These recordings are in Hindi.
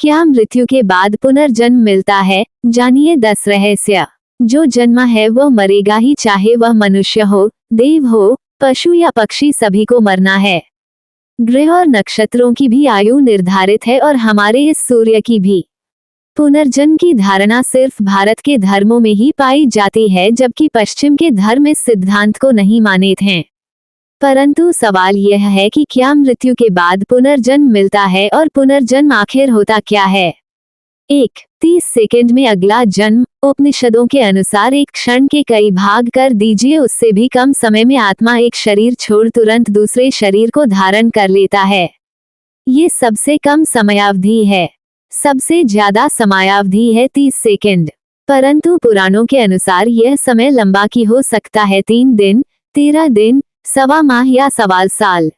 क्या मृत्यु के बाद पुनर्जन्म मिलता है? जानिए 10 रहस्य। जो जन्मा है वह मरेगा ही, चाहे वह मनुष्य हो, देव हो, पशु या पक्षी, सभी को मरना है। ग्रह और नक्षत्रों की भी आयु निर्धारित है और हमारे इस सूर्य की भी। पुनर्जन्म की धारणा सिर्फ भारत के धर्मों में ही पाई जाती है, जबकि पश्चिम के धर्म इस सिद्धांत को नहीं मानते हैं। परंतु सवाल यह है कि क्या मृत्यु के बाद पुनर्जन्म मिलता है और पुनर्जन्म आखिर होता क्या है? 1. 30 सेकंड में अगला जन्म। उपनिषदों के अनुसार एक क्षण के कई भाग कर दीजिए, उससे भी कम समय में आत्मा एक शरीर छोड़ तुरंत दूसरे शरीर को धारण कर लेता है। ये सबसे कम समयावधि है। सबसे ज्यादा समयावधि है 30 सेकंड। परंतु पुराणों के अनुसार यह समय लंबा की हो सकता है, 3 दिन, 13 दिन, सवा माह या सवा साल।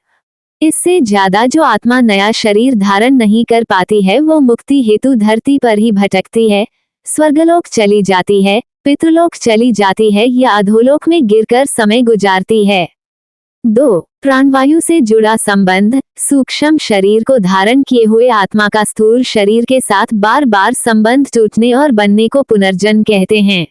इससे ज्यादा जो आत्मा नया शरीर धारण नहीं कर पाती है वो मुक्ति हेतु धरती पर ही भटकती है, स्वर्गलोक चली जाती है, पितृलोक चली जाती है या अधोलोक में गिरकर समय गुजारती है। 2. प्राणवायु से जुड़ा संबंध। सूक्ष्म शरीर को धारण किए हुए आत्मा का स्थूल शरीर के साथ बार बार संबंध टूटने और बनने को पुनर्जन्म कहते हैं।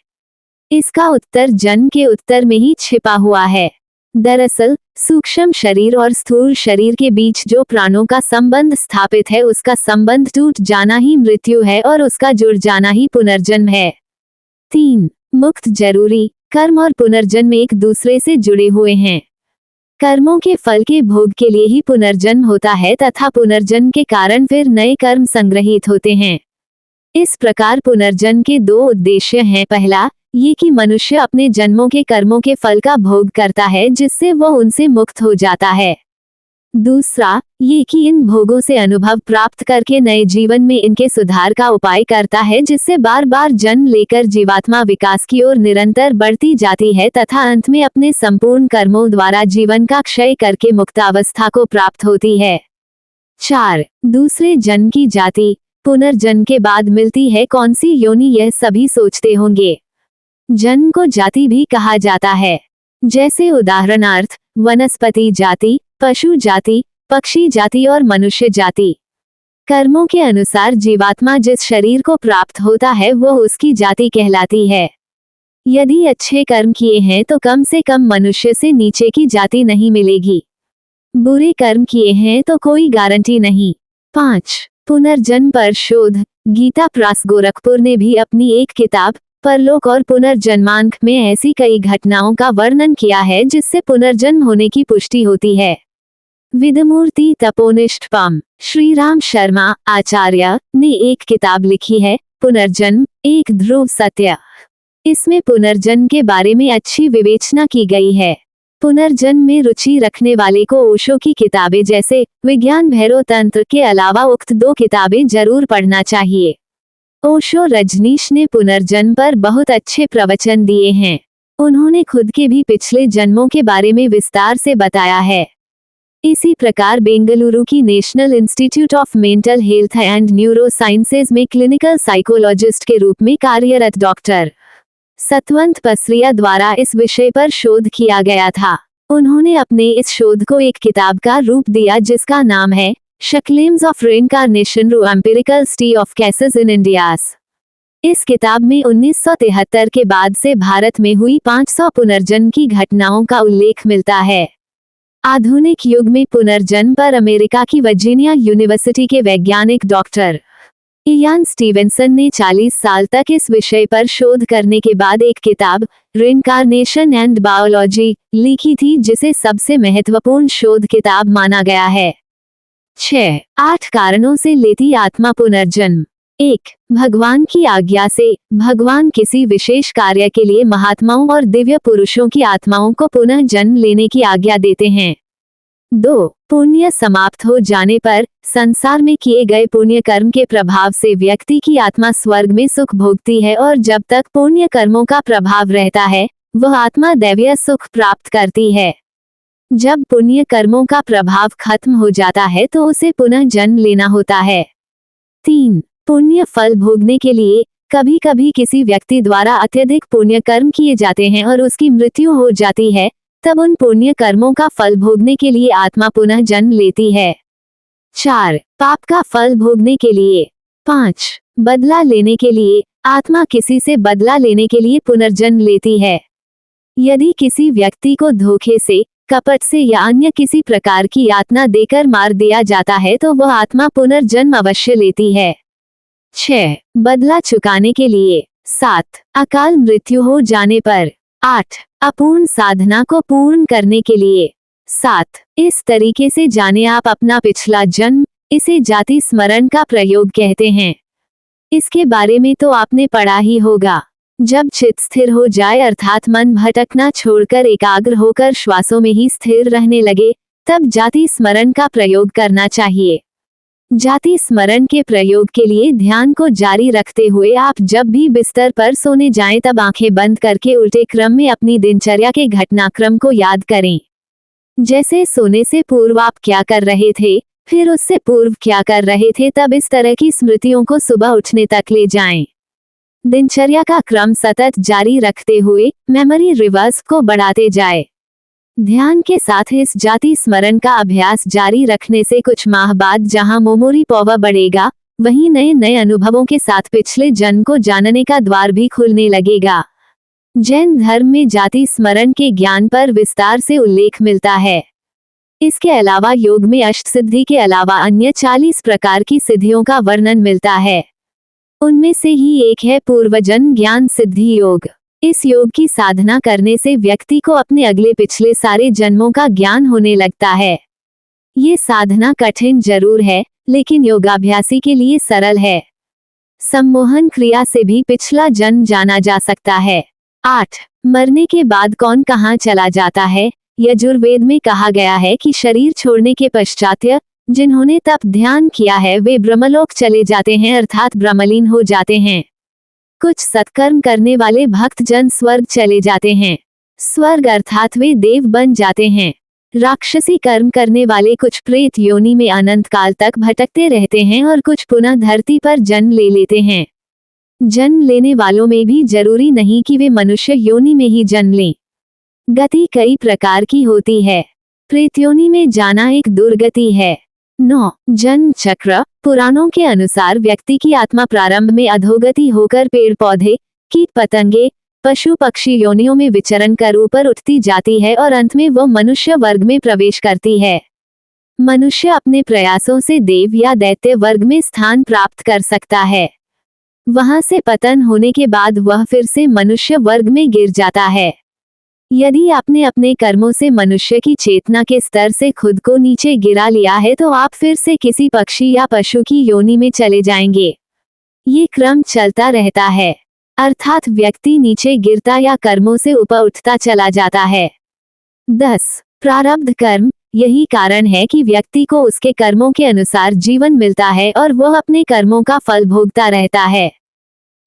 इसका उत्तर जन्म के उत्तर में ही छिपा हुआ है। दरअसल सूक्ष्म शरीर और स्थूल शरीर के बीच जो प्राणों का संबंध स्थापित है, उसका संबंध टूट जाना ही मृत्यु है और उसका जुड़ जाना ही पुनर्जन्म है। 3. मुक्त जरूरी। कर्म और पुनर्जन्म एक दूसरे से जुड़े हुए हैं। कर्मों के फल के भोग के लिए ही पुनर्जन्म होता है तथा पुनर्जन्म के कारण फिर नए कर्म संग्रहित होते हैं। इस प्रकार पुनर्जन्म के 2 उद्देश्य हैं। पहला, ये कि मनुष्य अपने जन्मों के कर्मों के फल का भोग करता है, जिससे वह उनसे मुक्त हो जाता है। दूसरा, ये कि इन भोगों से अनुभव प्राप्त करके नए जीवन में इनके सुधार का उपाय करता है, जिससे बार बार जन्म लेकर जीवात्मा विकास की ओर निरंतर बढ़ती जाती है तथा अंत में अपने संपूर्ण कर्मों द्वारा जीवन का क्षय करके मुक्तावस्था को प्राप्त होती है। 4. दूसरे जन्म की जाति। पुनर्जन्म के बाद मिलती है कौन सी योनि, यह सभी सोचते होंगे। जन्म को जाति भी कहा जाता है, जैसे उदाहरणार्थ वनस्पति जाति, पशु जाति, पक्षी जाति और मनुष्य जाति। कर्मों के अनुसार जीवात्मा जिस शरीर को प्राप्त होता है वह उसकी जाति कहलाती है। यदि अच्छे कर्म किए हैं तो कम से कम मनुष्य से नीचे की जाति नहीं मिलेगी। बुरे कर्म किए हैं तो कोई गारंटी नहीं। 5. पुनर्जन्म पर शोध। गीता प्रेस गोरखपुर ने भी अपनी एक किताब परलोक और पुनर्जन्मांक में ऐसी कई घटनाओं का वर्णन किया है जिससे पुनर्जन्म होने की पुष्टि होती है। विदमूर्ति तपोनिष्ठपम श्री राम शर्मा आचार्य ने एक किताब लिखी है, पुनर्जन्म एक ध्रुव सत्य। इसमें पुनर्जन्म के बारे में अच्छी विवेचना की गई है। पुनर्जन्म में रुचि रखने वाले को ओशो की किताबें जैसे विज्ञान भैरव तंत्र के अलावा उक्त 2 किताबें जरूर पढ़ना चाहिए। ओशो रजनीश ने पुनर्जन्म पर बहुत अच्छे प्रवचन दिए हैं। उन्होंने खुद के भी पिछले जन्मों के बारे में विस्तार से बताया है। इसी प्रकार बेंगलुरु की national institute of mental health and neuro sciences में क्लिनिकल साइकोलॉजिस्ट के रूप में कार्यरत डॉक्टर सतवंत पसरिया द्वारा इस विषय पर शोध किया गया था। उन्होंने अपने इस शोध को एक किताब का रूप दिया जिसका नाम है claims of reincarnation through empirical study of cases in India's. इस किताब में 1973 के बाद से भारत में हुई 500 पुनर्जन्म की घटनाओं का उल्लेख मिलता है। आधुनिक युग में पुनर्जन्म पर अमेरिका की वर्जीनिया यूनिवर्सिटी के वैज्ञानिक डॉक्टर इयान स्टीवेंसन ने 40 साल तक इस विषय पर शोध करने के बाद एक किताब रेनकार्नेशन एंड बायोलॉजी लिखी थी, जिसे सबसे महत्वपूर्ण शोध किताब माना गया है। 6. 8 कारणों से लेती आत्मा पुनर्जन्म। 1. भगवान की आज्ञा से। भगवान किसी विशेष कार्य के लिए महात्माओं और दिव्य पुरुषों की आत्माओं को पुनः जन्म लेने की आज्ञा देते हैं। 2. पुण्य समाप्त हो जाने पर संसार में किए गए पुण्य कर्म के प्रभाव से व्यक्ति की आत्मा स्वर्ग में सुख भोगती है और जब तक पुण्य कर्मों का प्रभाव रहता है वह आत्मा दैवीय सुख प्राप्त करती है। जब पुण्य कर्मों का प्रभाव खत्म हो जाता है तो उसे पुनः जन्म लेना होता है। 3. पुण्य फल भोगने के लिए कभी कभी किसी व्यक्ति द्वारा अत्यधिक पुण्य कर्म किए जाते हैं और उसकी मृत्यु हो जाती है, तब उन पुण्य कर्मों का फल भोगने के लिए आत्मा पुनः जन्म लेती है। 4. पाप का फल भोगने के लिए 5. बदला लेने के लिए। आत्मा किसी से बदला लेने के लिए पुनर्जन्म लेती है। यदि किसी व्यक्ति को धोखे से, कपट से या अन्य किसी प्रकार की यातना देकर मार दिया जाता है तो वह आत्मा पुनर्जन्म अवश्य लेती है। 6. बदला चुकाने के लिए। 7. अकाल मृत्यु हो जाने पर। 8. अपूर्ण साधना को पूर्ण करने के लिए। 7. इस तरीके से जाने आप अपना पिछला जन्म। इसे जाति स्मरण का प्रयोग कहते हैं। इसके बारे में तो आपने पढ़ा ही होगा। जब चित्त स्थिर हो जाए अर्थात मन भटकना छोड़कर एकाग्र होकर श्वासों में ही स्थिर रहने लगे, तब जाति स्मरण का प्रयोग करना चाहिए। जाति स्मरण के प्रयोग के लिए ध्यान को जारी रखते हुए आप जब भी बिस्तर पर सोने जाएं तब आंखें बंद करके उल्टे क्रम में अपनी दिनचर्या के घटनाक्रम को याद करें। जैसे सोने से पूर्व आप क्या कर रहे थे, फिर उससे पूर्व क्या कर रहे थे, तब इस तरह की स्मृतियों को सुबह उठने तक ले जाएं। दिनचर्या का क्रम सतत जारी रखते हुए मेमोरी रिवर्स को बढ़ाते जाए। ध्यान के साथ इस जाति स्मरण का अभ्यास जारी रखने से कुछ माह बाद जहां मेमोरी पावर बढ़ेगा, वहीं नए नए अनुभवों के साथ पिछले जन्म को जानने का द्वार भी खुलने लगेगा। जैन धर्म में जाति स्मरण के ज्ञान पर विस्तार से उल्लेख मिलता है। इसके अलावा योग में अष्टसिद्धि के अलावा अन्य 40 प्रकार की सिद्धियों का वर्णन मिलता है। उनमें से ही एक है पूर्वजन्म ज्ञान सिद्धि योग। इस योग की साधना करने से व्यक्ति को अपने अगले पिछले सारे जन्मों का ज्ञान होने लगता है। ये साधना कठिन जरूर है, लेकिन योगाभ्यासी के लिए सरल है। सम्मोहन क्रिया से भी पिछला जन्म जाना जा सकता है। 8. मरने के बाद कौन कहाँ चला जाता है। यजुर्वेद में कहा गया है कि शरीर छोड़ने के पश्चात जिन्होंने तप ध्यान किया है वे ब्रह्मलोक चले जाते हैं अर्थात ब्रह्मलीन हो जाते हैं। कुछ सत्कर्म करने वाले भक्त जन स्वर्ग चले जाते हैं। स्वर्ग अर्थात वे देव बन जाते हैं। राक्षसी कर्म करने वाले कुछ प्रेत योनि में अनंत काल तक भटकते रहते हैं और कुछ पुनः धरती पर जन्म ले लेते हैं। जन्म लेने वालों में भी जरूरी नहीं कि वे मनुष्य योनि में ही जन्म लें। गति कई प्रकार की होती है। प्रेत योनि में जाना एक दुर्गति है। 9. जन्म चक्र। पुराणों के अनुसार व्यक्ति की आत्मा प्रारंभ में अधोगति होकर पेड़ पौधे, कीट पतंगे, पशु पक्षी योनियों में विचरण कर ऊपर उठती जाती है और अंत में वह मनुष्य वर्ग में प्रवेश करती है। मनुष्य अपने प्रयासों से देव या दैत्य वर्ग में स्थान प्राप्त कर सकता है। वहां से पतन होने के बाद वह फिर से मनुष्य वर्ग में गिर जाता है। यदि आपने अपने कर्मों से मनुष्य की चेतना के स्तर से खुद को नीचे गिरा लिया है तो आप फिर से किसी पक्षी या पशु की योनि में चले जाएंगे। ये क्रम चलता रहता है, अर्थात व्यक्ति नीचे गिरता या कर्मों से ऊपर उठता चला जाता है। 10. प्रारब्ध कर्म। यही कारण है कि व्यक्ति को उसके कर्मों के अनुसार जीवन मिलता है और वह अपने कर्मों का फल भोगता रहता है।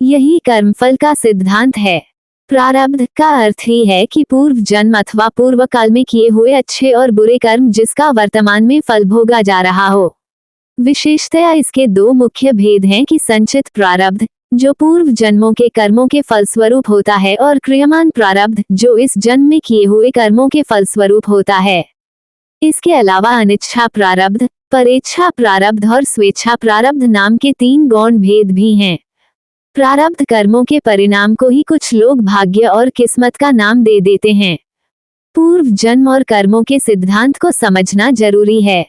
यही कर्मफल का सिद्धांत है। प्रारब्ध का अर्थ ही है कि पूर्व जन्म अथवा पूर्व काल में किए हुए अच्छे और बुरे कर्म जिसका वर्तमान में फल भोगा जा रहा हो। विशेषतया इसके 2 मुख्य भेद हैं कि संचित प्रारब्ध, जो पूर्व जन्मों के कर्मों के फलस्वरूप होता है, और क्रियमान प्रारब्ध, जो इस जन्म में किए हुए कर्मों के फलस्वरूप होता है। इसके अलावा अनिच्छा प्रारब्ध, परेच्छा प्रारब्ध और स्वेच्छा प्रारब्ध नाम के 3 गौण भेद भी हैं। प्रारब्ध कर्मों के परिणाम को ही कुछ लोग भाग्य और किस्मत का नाम दे देते हैं। पूर्व जन्म और कर्मों के सिद्धांत को समझना जरूरी है।